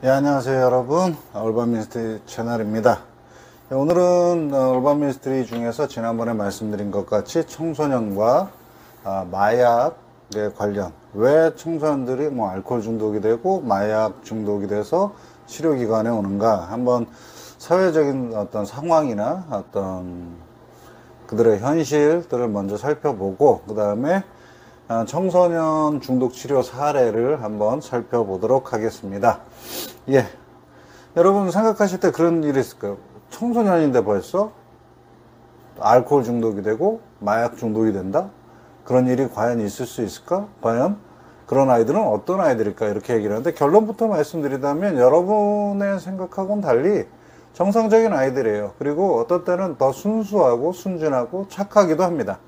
안녕하세요 여러분, 얼반 미스터리 채널입니다. 오늘은 얼반 미스터리 중에서 지난번에 말씀드린 것 같이 청소년과 마약에 관련, 왜 청소년들이 알코올 중독이 되고 마약 중독이 돼서 치료기관에 오는가, 한번 사회적인 어떤 상황이나 어떤 그들의 현실들을 먼저 살펴보고, 그 다음에 청소년 중독 치료 사례를 한번 살펴보도록 하겠습니다. 여러분 생각하실 때 그런 일이 있을까요? 청소년인데 벌써 알코올 중독이 되고 마약 중독이 된다? 그런 일이 과연 있을 수 있을까? 과연 그런 아이들은 어떤 아이들일까? 이렇게 얘기를 하는데, 결론부터 말씀드리자면 여러분의 생각하고는 달리 정상적인 아이들이에요. 그리고 어떤 때는 더 순수하고 순진하고 착하기도 합니다.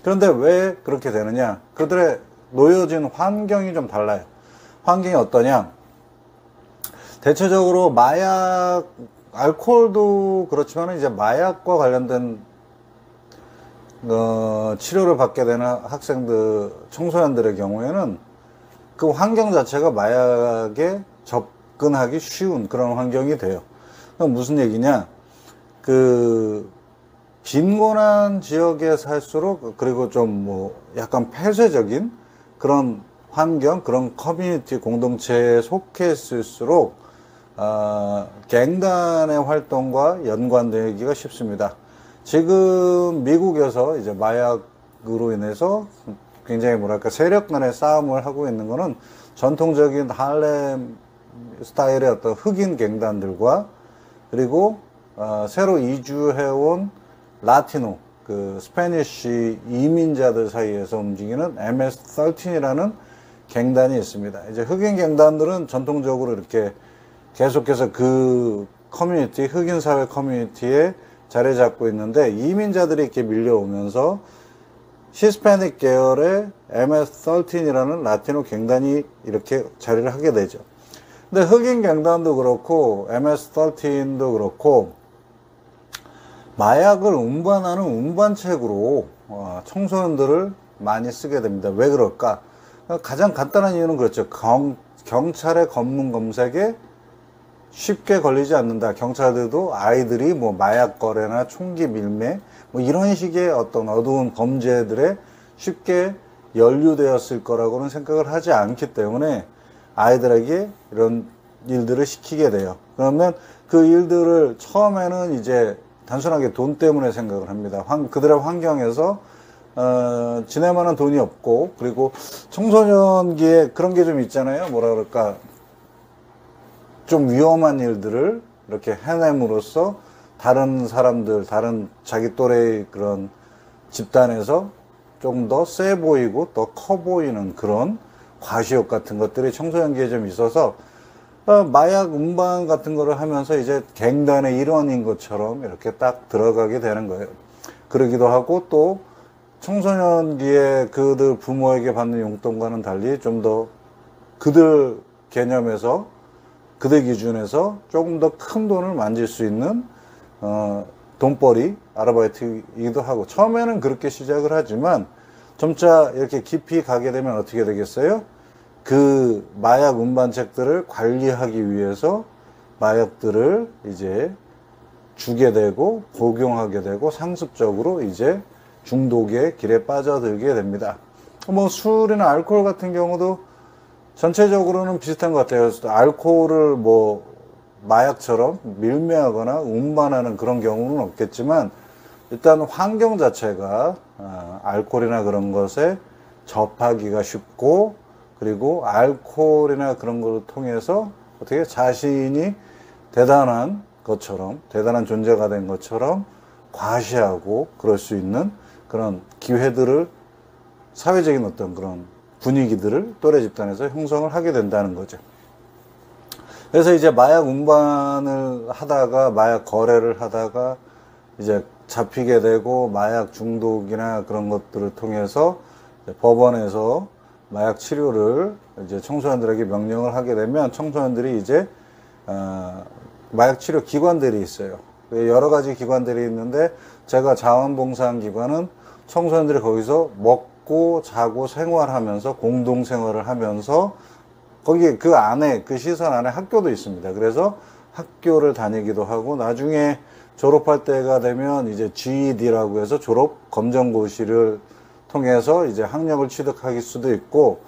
그런데 왜 그렇게 되느냐? 그들의 놓여진 환경이 좀 달라요. 환경이 어떠냐? 대체적으로 마약, 알코올도 그렇지만 이제 마약과 관련된 치료를 받게 되는 학생들, 청소년들의 경우에는 그 환경 자체가 마약에 접근하기 쉬운 그런 환경이 돼요. 그럼 무슨 얘기냐? 빈곤한 지역에 살수록, 그리고 좀 약간 폐쇄적인 그런 환경, 그런 커뮤니티 공동체에 속해 있을수록 갱단의 활동과 연관되기가 쉽습니다. 지금 미국에서 이제 마약으로 인해서 굉장히 세력 간의 싸움을 하고 있는 거는 전통적인 할렘 스타일의 어떤 흑인 갱단들과, 그리고 새로 이주해온 라티노, 스페니쉬 이민자들 사이에서 움직이는 MS-13이라는 갱단이 있습니다. 이제 흑인 갱단들은 전통적으로 이렇게 계속해서 그 커뮤니티, 흑인 사회 커뮤니티에 자리 잡고 있는데, 이민자들이 이렇게 밀려오면서 히스패닉 계열의 MS-13이라는 라티노 갱단이 이렇게 자리를 하게 되죠. 근데 흑인 갱단도 그렇고 MS-13도 그렇고 마약을 운반하는 운반책으로 청소년들을 많이 쓰게 됩니다. 왜 그럴까? 가장 간단한 이유는 그렇죠. 경찰의 검문 검색에 쉽게 걸리지 않는다. 경찰들도 아이들이 마약 거래나 총기 밀매 이런 식의 어떤 어두운 범죄들에 쉽게 연루되었을 거라고는 생각을 하지 않기 때문에 아이들에게 이런 일들을 시키게 돼요. 그러면 그 일들을 처음에는 이제 단순하게 돈 때문에 생각을 합니다. 그들의 환경에서 지낼 만한 돈이 없고, 그리고 청소년기에 그런 게 좀 있잖아요. 뭐라 그럴까, 좀 위험한 일들을 이렇게 해냄으로써 다른 사람들, 다른 자기 또래의 그런 집단에서 조금 더 세 보이고 더 커 보이는 그런 과시욕 같은 것들이 청소년기에 좀 있어서 마약 운반 같은 거를 하면서 이제 갱단의 일원인 것처럼 이렇게 딱 들어가게 되는 거예요. 그러기도 하고, 또 청소년기에 그들 부모에게 받는 용돈과는 달리 좀 더 그들 개념에서, 그들 기준에서 조금 더 큰 돈을 만질 수 있는 돈벌이 아르바이트이기도 하고, 처음에는 그렇게 시작을 하지만 점차 이렇게 깊이 가게 되면 어떻게 되겠어요? 그 마약 운반책들을 관리하기 위해서 마약들을 이제 주게 되고 복용하게 되고 상습적으로 이제 중독의 길에 빠져들게 됩니다. 술이나 알코올 같은 경우도 전체적으로는 비슷한 것 같아요. 알코올을 마약처럼 밀매하거나 운반하는 그런 경우는 없겠지만, 일단 환경 자체가 알코올이나 그런 것에 접하기가 쉽고, 그리고 알코올이나 그런 걸 통해서 어떻게 자신이 대단한 것처럼, 대단한 존재가 된 것처럼 과시하고 그럴 수 있는 그런 기회들을, 사회적인 어떤 그런 분위기들을 또래 집단에서 형성을 하게 된다는 거죠. 그래서 이제 마약 운반을 하다가, 마약 거래를 하다가 이제 잡히게 되고, 마약 중독이나 그런 것들을 통해서 법원에서 마약 치료를 이제 청소년들에게 명령을 하게 되면, 청소년들이 이제 마약 치료 기관들이 있어요. 여러 가지 기관들이 있는데, 제가 자원봉사한 기관은 청소년들이 거기서 먹고 자고 생활하면서, 공동 생활을 하면서 거기 그 안에, 그 시설 안에 학교도 있습니다. 그래서 학교를 다니기도 하고, 나중에 졸업할 때가 되면 이제 GED라고 해서 졸업 검정고시를 통해서 이제 학력을 취득할 수도 있고,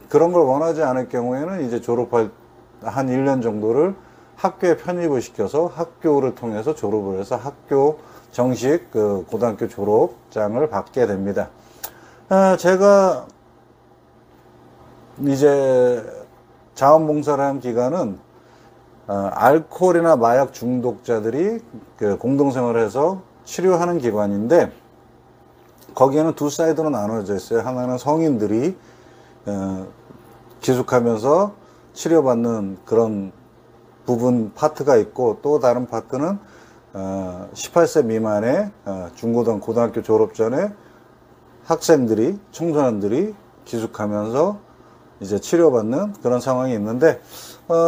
그런 걸 원하지 않을 경우에는 이제 졸업할 한 1년 정도를 학교에 편입을 시켜서 학교를 통해서 졸업을 해서 학교 정식 그 고등학교 졸업장을 받게 됩니다. 제가 이제 자원봉사를 한 기간은 알코올이나 마약 중독자들이 그 공동생활을 해서 치료하는 기관인데, 거기에는 두 사이드로 나눠져 있어요. 하나는 성인들이 기숙하면서 치료받는 그런 부분 파트가 있고, 또 다른 파트는 18세 미만의 중고등 고등학교 졸업 전에 학생들이, 청소년들이 기숙하면서 이제 치료받는 그런 상황이 있는데,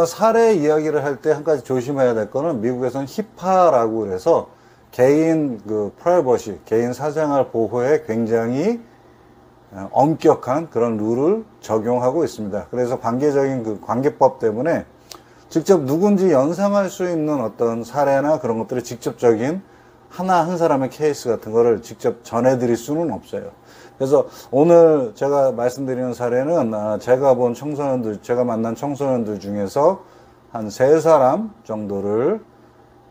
사례 이야기를 할 때 한 가지 조심해야 될 거는, 미국에서는 히파라고 그래서 개인 그 프라이버시, 개인 사생활 보호에 굉장히 엄격한 그런 룰을 적용하고 있습니다. 그래서 관계적인 그 관계법 때문에 직접 누군지 연상할 수 있는 어떤 사례나 그런 것들이 직접적인 한 사람의 케이스 같은 거를 직접 전해드릴 수는 없어요. 그래서 오늘 제가 말씀드리는 사례는 제가 만난 청소년들 중에서 한 3사람 정도를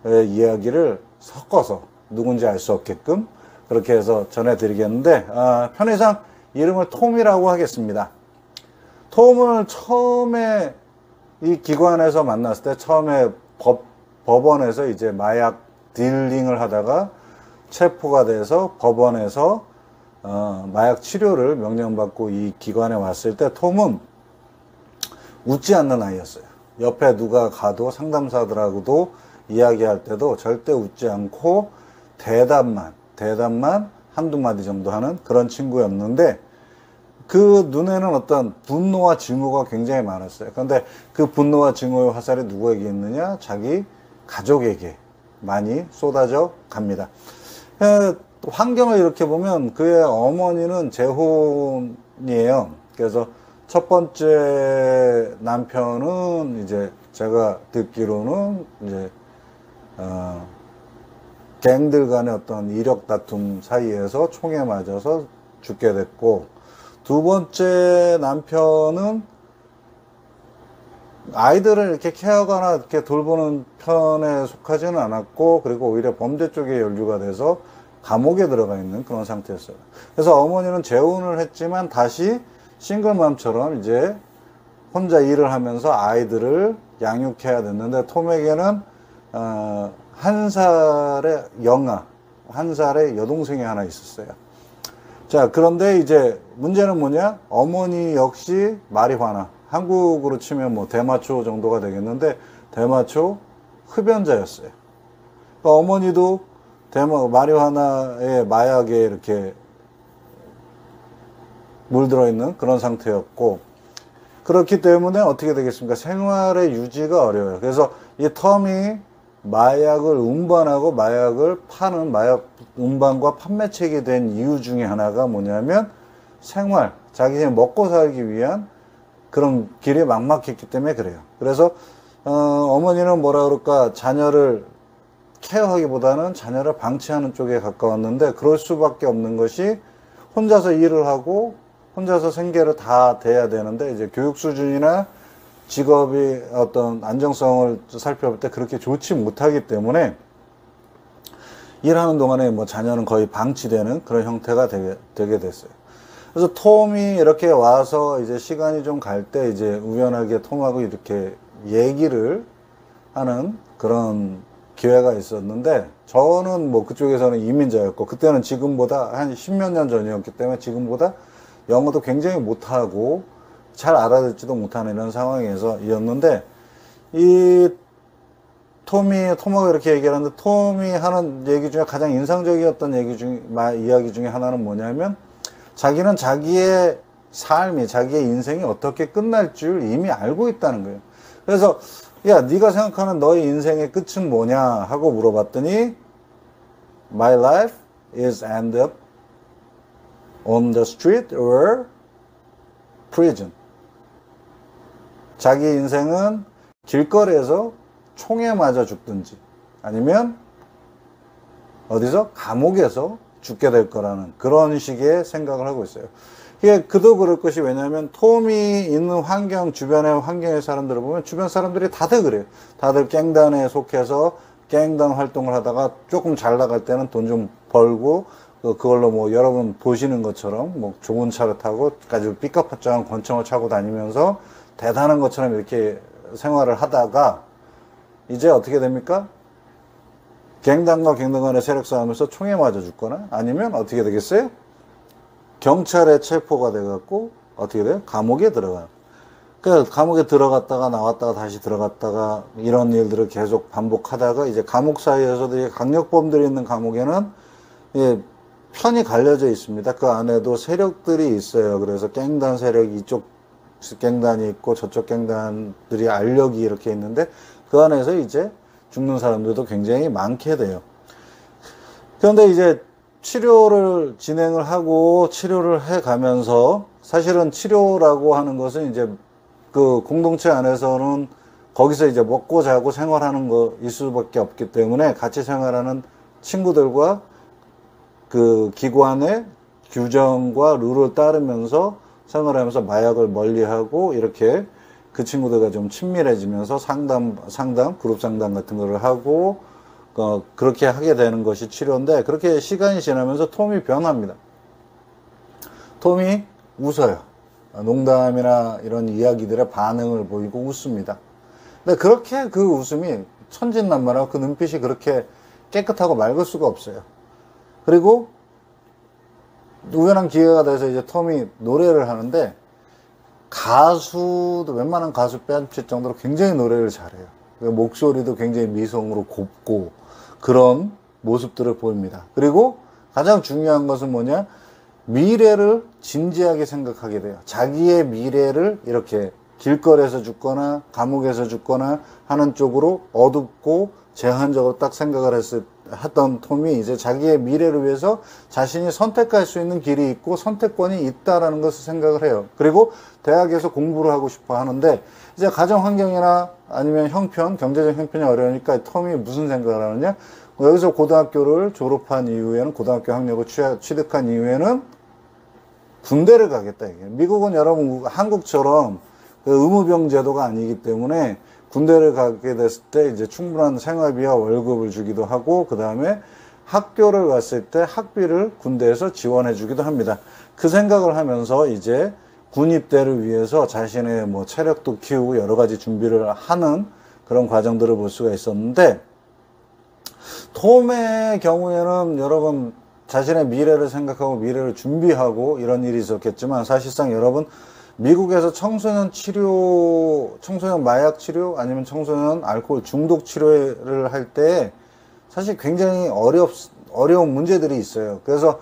이야기를 섞어서 누군지 알 수 없게끔 그렇게 해서 전해드리겠는데, 편의상 이름을 톰이라고 하겠습니다. 톰을 처음에 이 기관에서 만났을 때, 처음에 법원에서 이제 마약 딜링을 하다가 체포가 돼서 법원에서 마약 치료를 명령받고 이 기관에 왔을 때, 톰은 웃지 않는 아이였어요. 옆에 누가 가도, 상담사들하고도 이야기할 때도 절대 웃지 않고 대답만 한두 마디 정도 하는 그런 친구였는데, 그 눈에는 어떤 분노와 증오가 굉장히 많았어요. 그런데 그 분노와 증오의 화살이 누구에게 있느냐? 자기 가족에게 많이 쏟아져 갑니다. 환경을 이렇게 보면 그의 어머니는 재혼이에요. 그래서 첫 번째 남편은 이제 제가 듣기로는 이제 갱들 간의 어떤 이력 다툼 사이에서 총에 맞아서 죽게 됐고, 두 번째 남편은 아이들을 이렇게 케어하거나 이렇게 돌보는 편에 속하지는 않았고, 그리고 오히려 범죄 쪽에 연루가 돼서 감옥에 들어가 있는 그런 상태였어요. 그래서 어머니는 재혼을 했지만 다시 싱글맘처럼 이제 혼자 일을 하면서 아이들을 양육해야 됐는데, 톰에게는 1살의 영아, 1살의 여동생이 하나 있었어요. 자, 그런데 이제 문제는 뭐냐? 어머니 역시 마리화나, 한국으로 치면 뭐 대마초 정도가 되겠는데, 대마초 흡연자였어요. 그러니까 어머니도 마리화나의 마약에 이렇게 물들어 있는 그런 상태였고, 그렇기 때문에 어떻게 되겠습니까? 생활의 유지가 어려워요. 그래서 이 텀이 마약을 운반하고 마약을 파는 마약 운반과 판매책이 된 이유 중에 하나가 뭐냐면, 자기 먹고 살기 위한 그런 길이 막막했기 때문에 그래요. 그래서 어머니는 뭐라 그럴까, 자녀를 케어하기보다는 자녀를 방치하는 쪽에 가까웠는데, 그럴 수밖에 없는 것이 혼자서 일을 하고 혼자서 생계를 다 대야 되는데, 이제 교육 수준이나 직업이 어떤 안정성을 살펴볼 때 그렇게 좋지 못하기 때문에 일하는 동안에 뭐 자녀는 거의 방치되는 그런 형태가 되게 됐어요. 그래서 톰이 이렇게 와서 이제 시간이 좀 갈 때 이제 우연하게 톰하고 이렇게 얘기를 하는 그런 기회가 있었는데, 저는 뭐 그쪽에서는 이민자였고, 그때는 지금보다 한 10몇 년 전이었기 때문에 지금보다 영어도 굉장히 못하고 잘 알아듣지도 못하는 이런 상황이었는데, 이 톰하고 이렇게 얘기를 하는데, 톰이 하는 얘기 중에 가장 인상적이었던 이야기 중에 하나는 뭐냐면, 자기는 자기의 삶이, 자기의 인생이 어떻게 끝날 줄 이미 알고 있다는 거예요. 그래서 야, 네가 생각하는 너의 인생의 끝은 뭐냐 하고 물어봤더니, My life is end up on the street or prison. 자기 인생은 길거리에서 총에 맞아 죽든지 아니면 어디서 감옥에서 죽게 될 거라는 그런 식의 생각을 하고 있어요. 이게 그도 그럴 것이, 왜냐하면 톰이 있는 환경, 주변의 환경의 사람들을 보면 주변 사람들이 다들 그래요. 다들 갱단에 속해서 갱단 활동을 하다가 조금 잘 나갈 때는 돈 좀 벌고 그걸로 뭐 여러분 보시는 것처럼 뭐 좋은 차를 타고 아주 삐까뻔쩍한 권총을 차고 다니면서 대단한 것처럼 이렇게 생활을 하다가 이제 어떻게 됩니까? 갱단과 갱단 간의 세력 싸움에서 총에 맞아 죽거나 아니면 어떻게 되겠어요? 경찰에 체포가 돼갖고 어떻게 돼요? 감옥에 들어가요. 그러니까 감옥에 들어갔다가 나왔다가 다시 들어갔다가 이런 일들을 계속 반복하다가 이제 감옥 사이에서도 강력범들이 있는 감옥에는 예, 편이 갈려져 있습니다. 그 안에도 세력들이 있어요. 그래서 갱단 세력이 이쪽 갱단이 있고 저쪽 갱단들이 알력이 이렇게 있는데 그 안에서 이제 죽는 사람들도 굉장히 많게 돼요. 그런데 이제 치료를 진행을 하고 치료를 해 가면서, 사실은 치료라고 하는 것은 이제 그 공동체 안에서는 거기서 이제 먹고 자고 생활하는 거일 수밖에 없기 때문에 같이 생활하는 친구들과 그 기관의 규정과 룰을 따르면서 생활하면서 마약을 멀리하고 이렇게 그 친구들과 좀 친밀해지면서 그룹 상담 같은 거를 하고 그렇게 하게 되는 것이 치료인데, 그렇게 시간이 지나면서 톰이 변합니다. 톰이 웃어요. 농담이나 이런 이야기들의 반응을 보이고 웃습니다. 근데 그렇게 그 웃음이 천진난만하고 그 눈빛이 그렇게 깨끗하고 맑을 수가 없어요. 그리고 우연한 기회가 돼서 이제 톰이 노래를 하는데, 가수도 웬만한 가수 빼앗을 정도로 굉장히 노래를 잘해요. 목소리도 굉장히 미성으로 곱고 그런 모습들을 보입니다. 그리고 가장 중요한 것은 뭐냐? 미래를 진지하게 생각하게 돼요. 자기의 미래를 이렇게 길거리에서 죽거나 감옥에서 죽거나 하는 쪽으로 어둡고 제한적으로 딱 생각을 했던 톰이 이제 자기의 미래를 위해서 자신이 선택할 수 있는 길이 있고 선택권이 있다라는 것을 생각을 해요. 그리고 대학에서 공부를 하고 싶어 하는데 이제 가정 환경이나 아니면 형편, 경제적 형편이 어려우니까 톰이 무슨 생각을 하느냐? 여기서 고등학교를 졸업한 이후에는, 고등학교 학력을 취득한 이후에는 군대를 가겠다. 이게. 미국은 여러분 한국처럼 그 의무병 제도가 아니기 때문에 군대를 가게 됐을 때 이제 충분한 생활비와 월급을 주기도 하고, 그 다음에 학교를 갔을 때 학비를 군대에서 지원해 주기도 합니다. 그 생각을 하면서 이제 군 입대를 위해서 자신의 뭐 체력도 키우고 여러 가지 준비를 하는 그런 과정들을 볼 수가 있었는데, 톰의 경우에는 여러분 자신의 미래를 생각하고 미래를 준비하고 이런 일이 있었겠지만, 사실상 여러분 미국에서 청소년 마약 치료 아니면 청소년 알코올 중독 치료를 할 때 사실 굉장히 어려운 문제들이 있어요. 그래서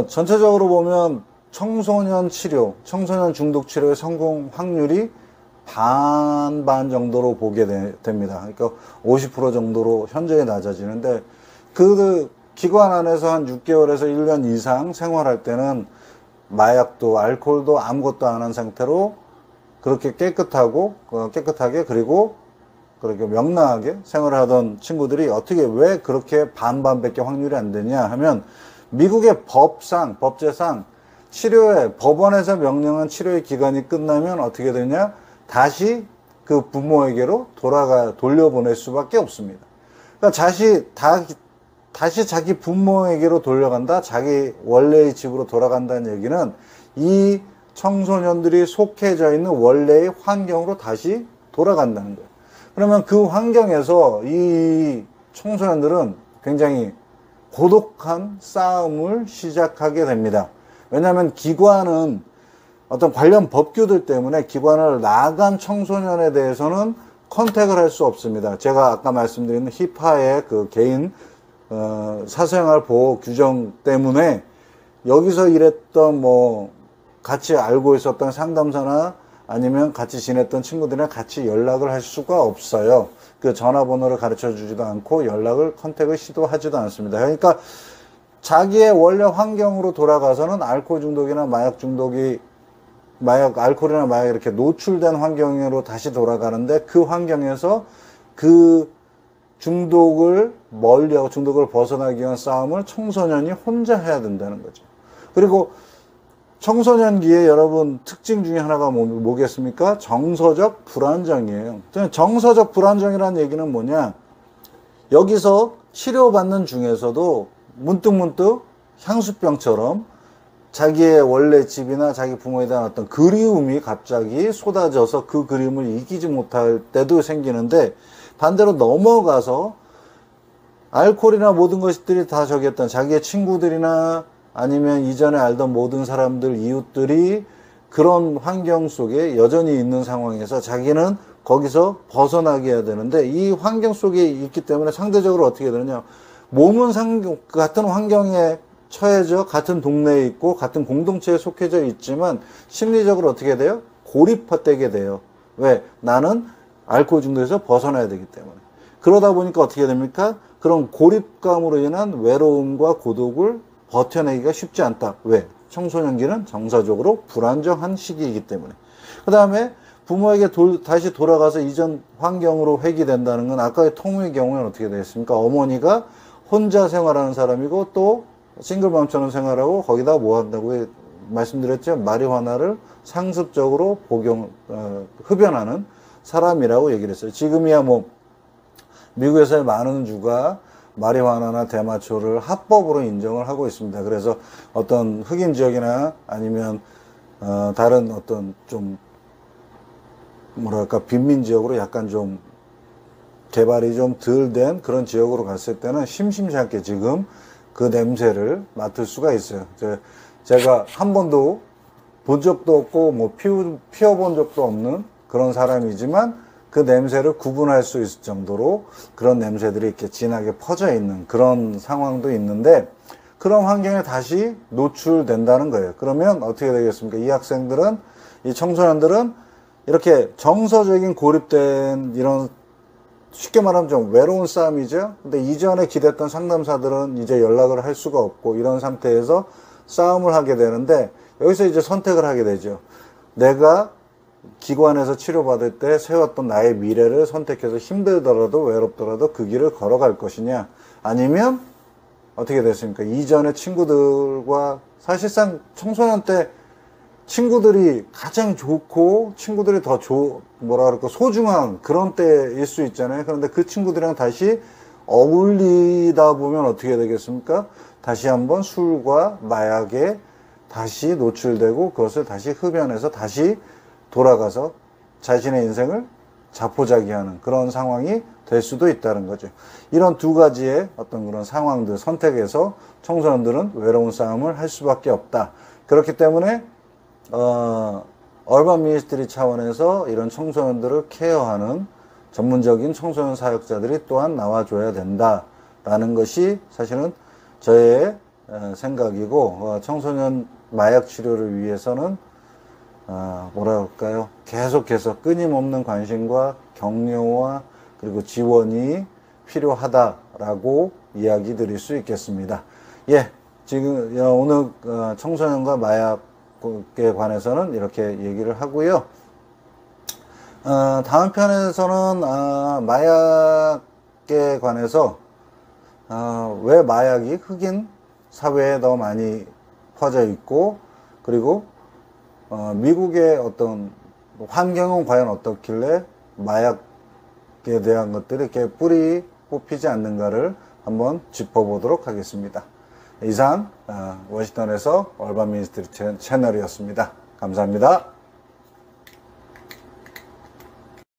전체적으로 보면 청소년 중독 치료의 성공 확률이 반반 정도로 보게 됩니다. 그러니까 50% 정도로 현저히 낮아지는데, 그 기관 안에서 한 6개월에서 1년 이상 생활할 때는 마약도 알코올도 아무것도 안 한 상태로 그렇게 깨끗하게 그리고 그렇게 명랑하게 생활을 하던 친구들이 왜 그렇게 반반밖에 확률이 안 되냐 하면, 미국의 법제상 법원에서 명령한 치료의 기간이 끝나면 어떻게 되냐? 다시 그 부모에게로 돌려보낼 수밖에 없습니다. 그러니까 다시 자기 부모에게로 돌려간다, 자기 원래의 집으로 돌아간다는 얘기는 이 청소년들이 속해져 있는 원래의 환경으로 다시 돌아간다는 거예요. 그러면 그 환경에서 이 청소년들은 굉장히 고독한 싸움을 시작하게 됩니다. 왜냐하면 기관은 어떤 관련 법규들 때문에 기관을 나간 청소년에 대해서는 컨택을 할 수 없습니다. 제가 아까 말씀드린 히파의 그 개인 사생활 보호 규정 때문에 여기서 일했던 같이 알고 있었던 상담사나 아니면 같이 지냈던 친구들이랑 같이 연락을 할 수가 없어요. 그 전화번호를 가르쳐 주지도 않고 컨택을 시도하지도 않습니다. 그러니까 자기의 원래 환경으로 돌아가서는 알코올 중독이나 마약 중독이 마약, 알코올이나 마약 이렇게 노출된 환경으로 다시 돌아가는데 그 환경에서 그 중독을 멀리하고 중독을 벗어나기 위한 싸움을 청소년이 혼자 해야 된다는 거죠. 그리고 청소년기에 여러분 특징 중에 하나가 뭐겠습니까? 정서적 불안정이에요. 정서적 불안정이라는 얘기는 뭐냐? 여기서 치료받는 중에서도 문득문득 향수병처럼 자기의 원래 집이나 자기 부모에 대한 어떤 그리움이 갑자기 쏟아져서 그 그리움을 이기지 못할 때도 생기는데, 반대로 넘어가서 알코올이나 모든 것들이 다 저기였던 자기의 친구들이나 아니면 이전에 알던 모든 사람들, 이웃들이 그런 환경 속에 여전히 있는 상황에서 자기는 거기서 벗어나게 해야 되는데, 이 환경 속에 있기 때문에 상대적으로 어떻게 되느냐, 몸은 같은 환경에 처해져 같은 동네에 있고 같은 공동체에 속해져 있지만 심리적으로 어떻게 돼요? 고립되게 돼요. 왜? 나는 알코올 중독에서 벗어나야 되기 때문에. 그러다 보니까 어떻게 됩니까? 그런 고립감으로 인한 외로움과 고독을 버텨내기가 쉽지 않다. 왜? 청소년기는 정서적으로 불안정한 시기이기 때문에. 그 다음에 부모에게 다시 돌아가서 이전 환경으로 회귀된다는 건 아까의 토무의 경우에는 어떻게 되겠습니까? 어머니가 혼자 생활하는 사람이고 또 싱글맘처럼 생활하고 거기다 뭐 한다고 말씀드렸죠? 마리화나를 상습적으로 흡연하는 사람이라고 얘기를 했어요. 지금이야 뭐 미국에서의 많은 주가 마리화나나 대마초를 합법으로 인정을 하고 있습니다. 그래서 어떤 흑인 지역이나 아니면 다른 어떤 좀 뭐랄까 빈민 지역으로 약간 좀 개발이 좀 덜 된 그런 지역으로 갔을 때는 심심치 않게 지금 그 냄새를 맡을 수가 있어요. 제가 한 번도 본 적도 없고 뭐 피워본 적도 없는 그런 사람이지만 그 냄새를 구분할 수 있을 정도로 그런 냄새들이 이렇게 진하게 퍼져 있는 그런 상황도 있는데, 그런 환경에 다시 노출된다는 거예요. 그러면 어떻게 되겠습니까? 이 학생들은, 이 청소년들은 이렇게 정서적인 고립된 이런, 쉽게 말하면 좀 외로운 싸움이죠. 근데 이전에 기댔던 상담사들은 이제 연락을 할 수가 없고 이런 상태에서 싸움을 하게 되는데, 여기서 이제 선택을 하게 되죠. 내가 기관에서 치료받을 때 세웠던 나의 미래를 선택해서 힘들더라도 외롭더라도 그 길을 걸어갈 것이냐, 아니면 어떻게 됐습니까? 이전에 친구들과, 사실상 청소년 때 친구들이 가장 좋고 친구들이 더 뭐라 그럴까 소중한 그런 때일 수 있잖아요. 그런데 그 친구들이랑 다시 어울리다 보면 어떻게 되겠습니까? 다시 한번 술과 마약에 다시 노출되고 그것을 다시 흡연해서 다시 돌아가서 자신의 인생을 자포자기하는 그런 상황이 될 수도 있다는 거죠. 이런 두 가지의 어떤 그런 상황들 선택해서 청소년들은 외로운 싸움을 할 수밖에 없다. 그렇기 때문에 얼반 미니스트리 차원에서 이런 청소년들을 케어하는 전문적인 청소년 사역자들이 또한 나와줘야 된다라는 것이 사실은 저의 생각이고, 청소년 마약 치료를 위해서는 뭐라 할까요? 계속해서 끊임없는 관심과 격려와 그리고 지원이 필요하다라고 이야기 드릴 수 있겠습니다. 예, 지금 오늘 청소년과 마약에 관해서는 이렇게 얘기를 하고요. 다음 편에서는 마약에 관해서 왜 마약이 흑인 사회에 더 많이 퍼져 있고, 그리고 미국의 어떤 환경은 과연 어떻길래 마약에 대한 것들이 이렇게 뿌리 뽑히지 않는가를 한번 짚어보도록 하겠습니다. 이상 워싱턴에서 얼반 미니스트리 채널이었습니다. 감사합니다.